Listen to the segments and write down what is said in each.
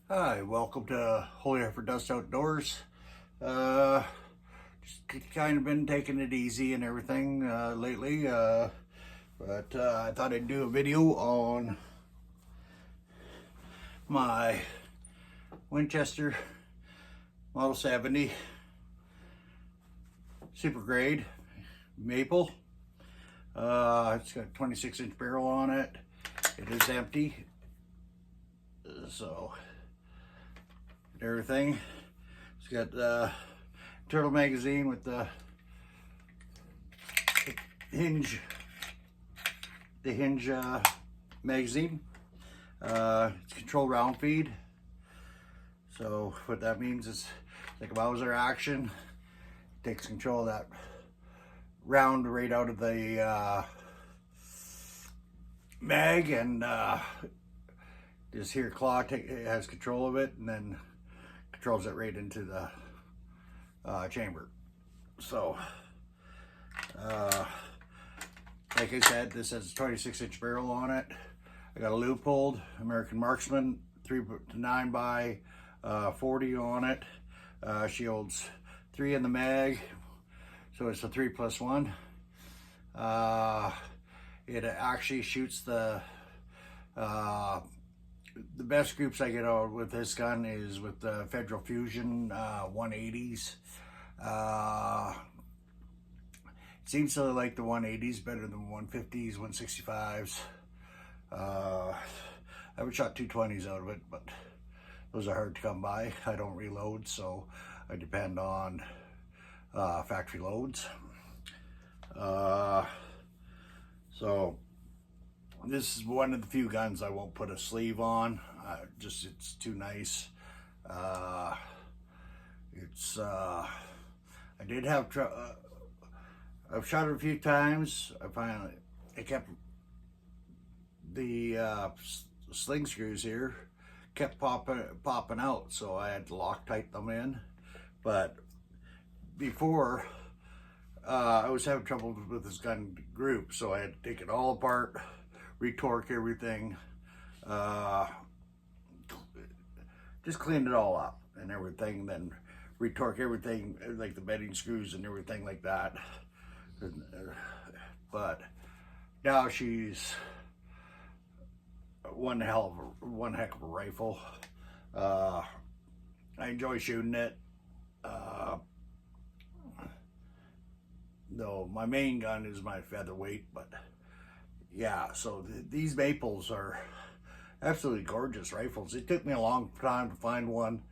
Hi, welcome to Holy Effort Dust Outdoors. Just kind of been taking it easy and everything lately, but I thought I'd do a video on my Winchester Model 70 Supergrade Maple. It's got a 26-inch barrel on it. It is empty, so everything. It's got the turtle magazine with the hinge magazine. It's controlled round feed. So what that means is like a Mauser action. It takes control of that round right out of the mag, and this here claw has control of it, and then controls it right into the chamber. So like I said, this has a 26-inch barrel on it. I got a Leupold American Marksman 3-9 by 40 on it. She holds 3 in the mag, so it's a 3+1. It actually shoots the best groups I get out with this gun is with the Federal Fusion 180s. It seems to like the 180s better than 150s, 165s. I haven't shot 220s out of it, but those are hard to come by. I don't reload, so I depend on factory loads. So this is one of the few guns I won't put a sleeve on. It's too nice. I did have I've shot it a few times. I kept the sling screws here kept popping out, so I had to Loctite them in. But before, I was having trouble with this gun group, so I had to take it all apart, retorque everything, just cleaned it all up and everything, then retorque everything, like the bedding screws and everything like that. But now she's one heck of a rifle. I enjoy shooting it. Though my main gun is my featherweight, but yeah, so these Maples are absolutely gorgeous rifles. It took me a long time to find one.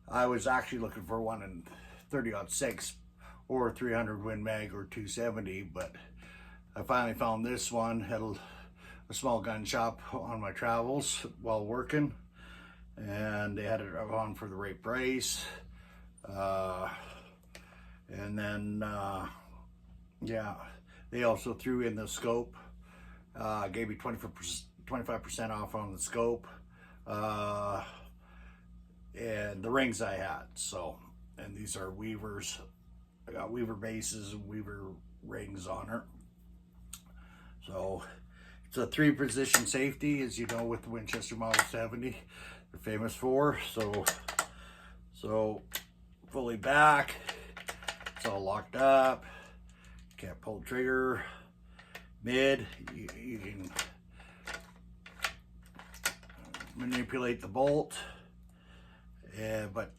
I was actually looking for one in 30-06 or 300 Win Mag or 270, but I finally found this one at a small gun shop on my travels while working, and they had it on for the right price. And then yeah, they also threw in the scope, gave me 25% off on the scope, and the rings I had. So, and these are Weavers. I got Weaver bases and Weaver rings on her. So it's a 3-position safety, as you know, with the Winchester Model 70. They're famous for. So fully back. It's all locked up. Can't pull the trigger. Mid, you can manipulate the bolt, but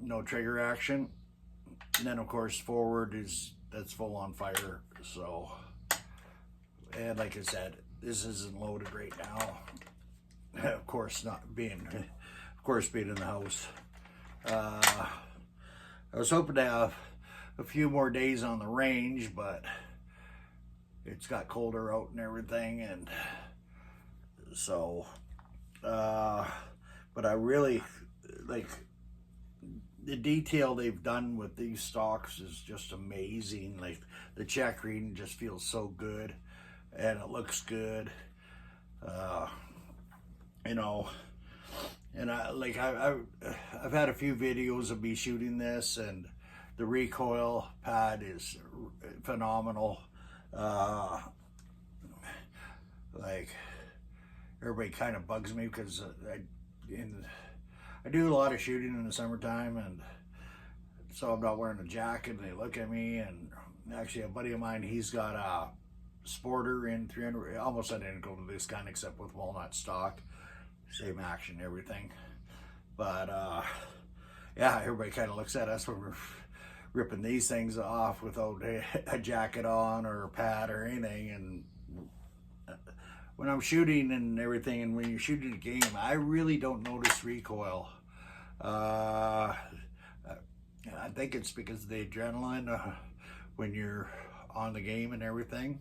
no trigger action. And then of course forward that's full on fire. So, and like I said, this isn't loaded right now. Of course being in the house. I was hoping to have a few more days on the range, but it's got colder out and everything, and so but I really like the detail they've done with these stocks is just amazing. Like the checkering just feels so good, and it looks good, you know. And I've had a few videos of me shooting this, and the recoil pad is phenomenal. Like everybody kind of bugs me because I do a lot of shooting in the summertime, and so I'm not wearing a jacket, and they look at me. And actually, a buddy of mine, he's got a Sporter in 300, almost identical to this gun, except with walnut stock, same action, everything. But yeah, everybody kind of looks at us when we're ripping these things off without a jacket on or a pad or anything. And when I'm shooting and everything, and when you're shooting a game, I really don't notice recoil. I think it's because of the adrenaline when you're on the game and everything.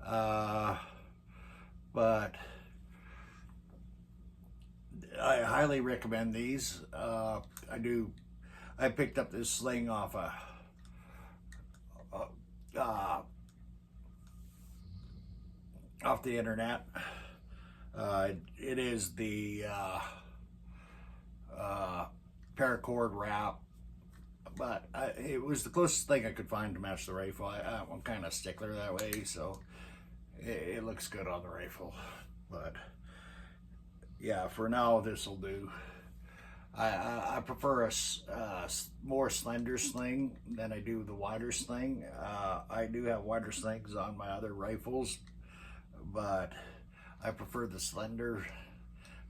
But I highly recommend these. I picked up this sling off off the internet. It is the paracord wrap, but it was the closest thing I could find to match the rifle. I'm kind of stickler that way, so it looks good on the rifle. But yeah, for now this will do. I prefer a more slender sling than I do the wider sling. I do have wider slings on my other rifles, but I prefer the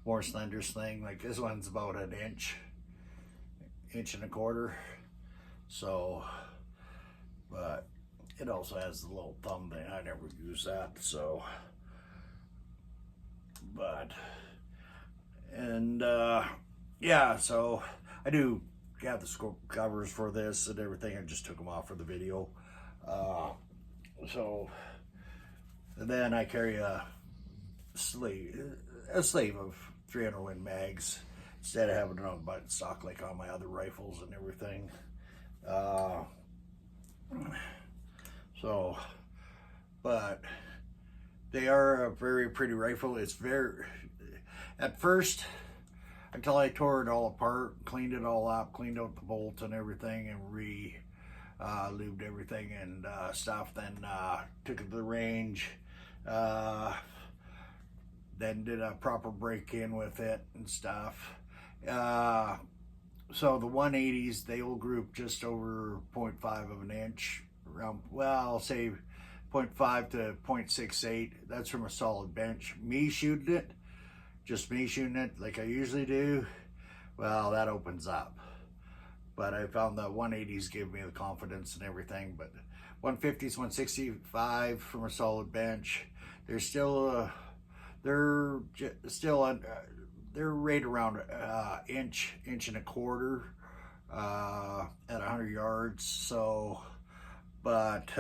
more slender sling. Like this one's about an inch and a quarter. So, but it also has the little thumb thing. I never use that. So, but, and yeah, so I do have the scope covers for this and everything. I just took them off for the video. So, and then I carry a sleeve of 300 Win mags instead of having it on button stock like on my other rifles and everything. So, but they are a very pretty rifle. It's very, at first, until I tore it all apart, cleaned it all up, cleaned out the bolts and everything, and lubed everything and stuff. Then took it to the range, then did a proper break-in with it and stuff. So the 180s, they will group just over 0.5 of an inch, around, well, I'll say 0.5 to 0.68. That's from a solid bench. Just me shooting it like I usually do, well, that opens up. But I found the 180s give me the confidence and everything. But 150s, 165 from a solid bench, they're right around inch and a quarter at 100 yards. So, but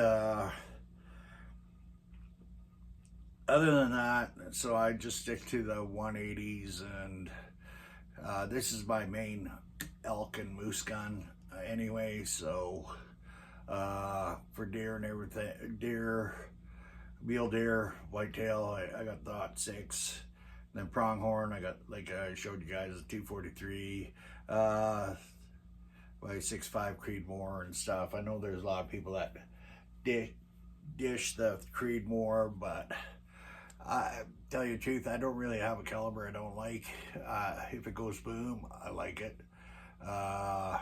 other than that, so I just stick to the 180s, and this is my main elk and moose gun anyway. So for deer and everything, mule deer, whitetail, I got the .6. Then pronghorn, I got, like I showed you guys, a 243 by 6.5 Creedmoor and stuff. I know there's a lot of people that dish the Creedmoor, but I tell you the truth, I don't really have a caliber I don't like. If it goes boom, I like it. Of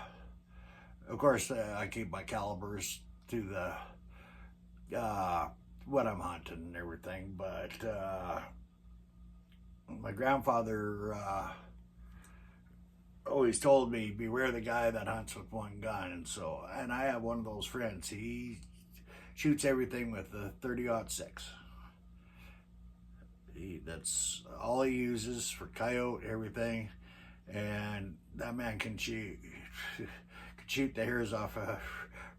course, I keep my calibers to the what I'm hunting and everything, but my grandfather always told me, beware the guy that hunts with one gun. And I have one of those friends. He shoots everything with the 30-06. That's all he uses for coyote, everything. And that man can shoot the hairs off a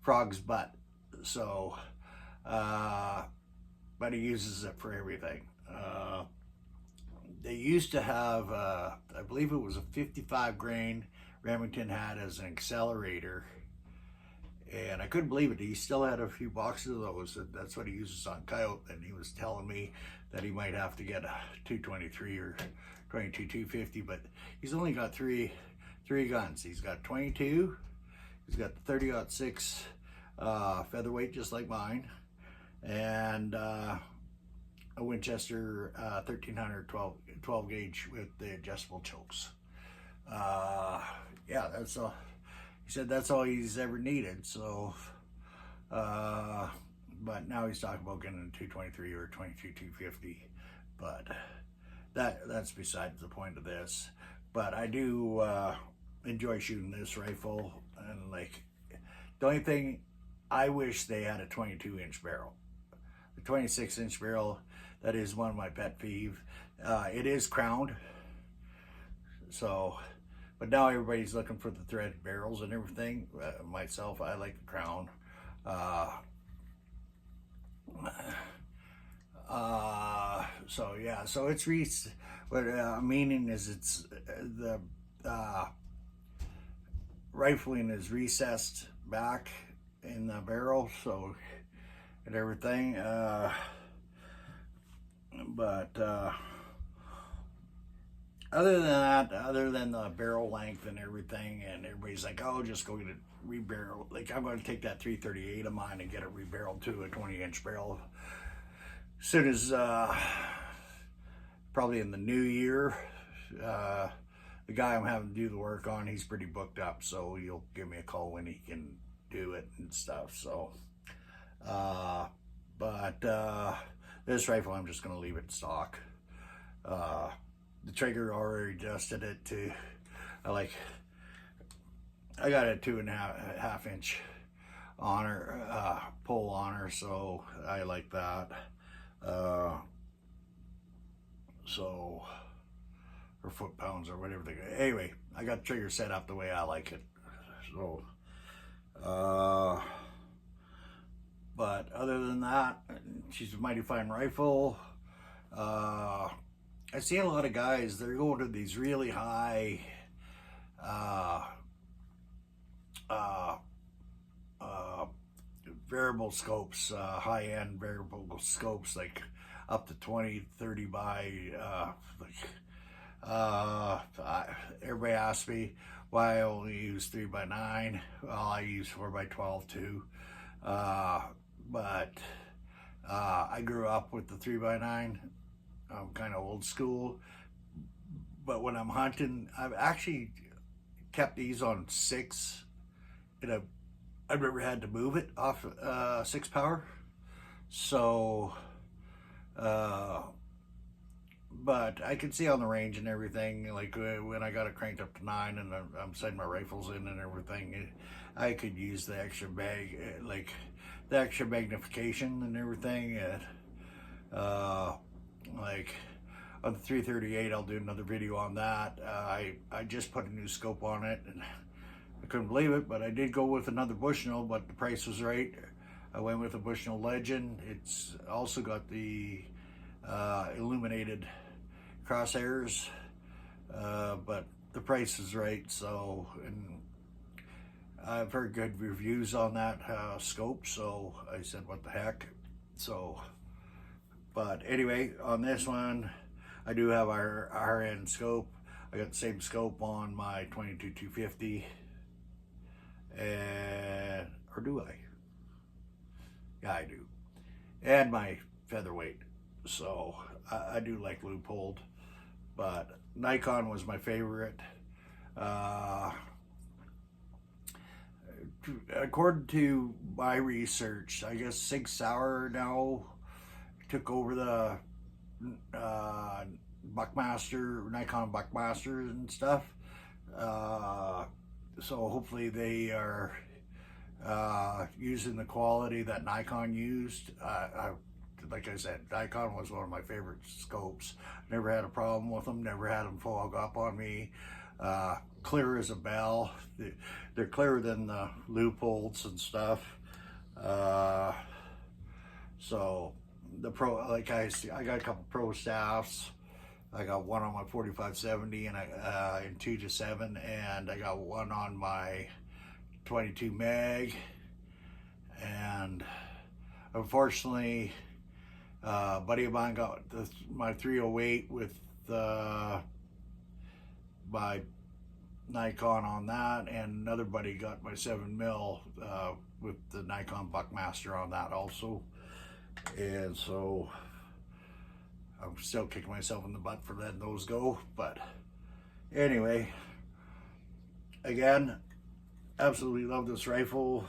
frog's butt. So, but he uses it for everything. They used to have, I believe it was a 55 grain Remington had as an accelerator. And I couldn't believe it. He still had a few boxes of those. That's what he uses on coyote. And he was telling me that he might have to get a 223 or 22 250. But he's only got three guns. He's got 22. He's got the 30-06 featherweight, just like mine, and a Winchester 1300 12 gauge with the adjustable chokes. Yeah, that's all. He said that's all he's ever needed. So, but now he's talking about getting a 223 or 22 250. But that's besides the point of this. But I do enjoy shooting this rifle, and like the only thing I wish they had a 22-inch barrel. The 26-inch barrel, that is one of my pet peeves. It is crowned, so, but now everybody's looking for the threaded barrels and everything. Myself, I like the crown. So yeah, so it's what meaning is it's the rifling is recessed back in the barrel, so and everything. But other than that, other than the barrel length and everything, and everybody's like, oh, just go get it rebarrel. Like, I'm going to take that 338 of mine and get it rebarreled to a 20-inch barrel. As soon as, probably in the new year, the guy I'm having to do the work on, he's pretty booked up, so he'll give me a call when he can do it and stuff. So, but this rifle, I'm just going to leave it stock. The trigger already adjusted it to, I got a 2.5 inch on her, pull on her, so I like that. So, or foot pounds or whatever they go. Anyway, I got the trigger set up the way I like it. So, but other than that, she's a mighty fine rifle. I see a lot of guys, they're going to these really high variable scopes, high-end variable scopes, like up to 20, 30 by, everybody asks me why I only use 3x9. Well, I use 4x12 too. But I grew up with the 3x9. I'm kind of old school, but when I'm hunting, I've actually kept these on 6, and I've never had to move it off 6 power. So, but I can see on the range and everything, like when I got it cranked up to 9 and I'm setting my rifles in and everything, I could use the extra like the extra magnification and everything. Like on the 338, I'll do another video on that. I just put a new scope on it, and I couldn't believe it, but I did go with another Bushnell, but the price was right. I went with a Bushnell Legend. It's also got the illuminated crosshairs, but the price is right. So, and I've heard good reviews on that scope, so I said, what the heck. So, but anyway, on this one, I do have our higher-end scope. I got the same scope on my 22 250, and or do I? Yeah, I do, and my featherweight. So I do like Leupold, but Nikon was my favorite. According to my research, I guess Sig Sauer now took over the Buckmaster, Nikon Buckmaster and stuff. So hopefully they are using the quality that Nikon used. Like I said, Nikon was one of my favorite scopes. Never had a problem with them, never had them fog up on me. Clear as a bell. They're clearer than the Leupolds and stuff. So the pro, like I got a couple pro staffs. I got one on my 4570 and in 2-7, and I got one on my 22 mag. And unfortunately, a buddy of mine got my 308 with my Nikon on that, and another buddy got my 7mm with the Nikon Buckmaster on that also. And so I'm still kicking myself in the butt for letting those go. But anyway, again, absolutely love this rifle.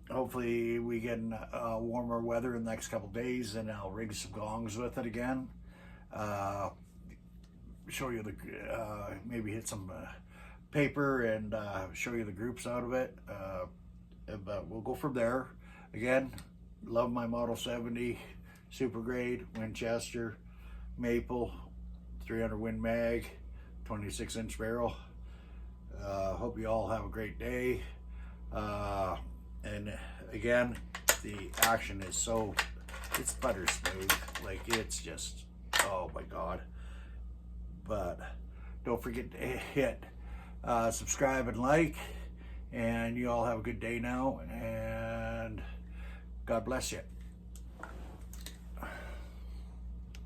Hopefully we get warmer weather in the next couple days, and I'll rig some gongs with it again. Show you the maybe hit some paper and show you the groups out of it. But we'll go from there. Again, love my Model 70 Supergrade Winchester Maple 300 Win Mag 26-inch barrel. Hope you all have a great day. And again, the action is it's butter smooth. Like, it's just, oh my God. But don't forget to hit subscribe and like, and you all have a good day now, and God bless you.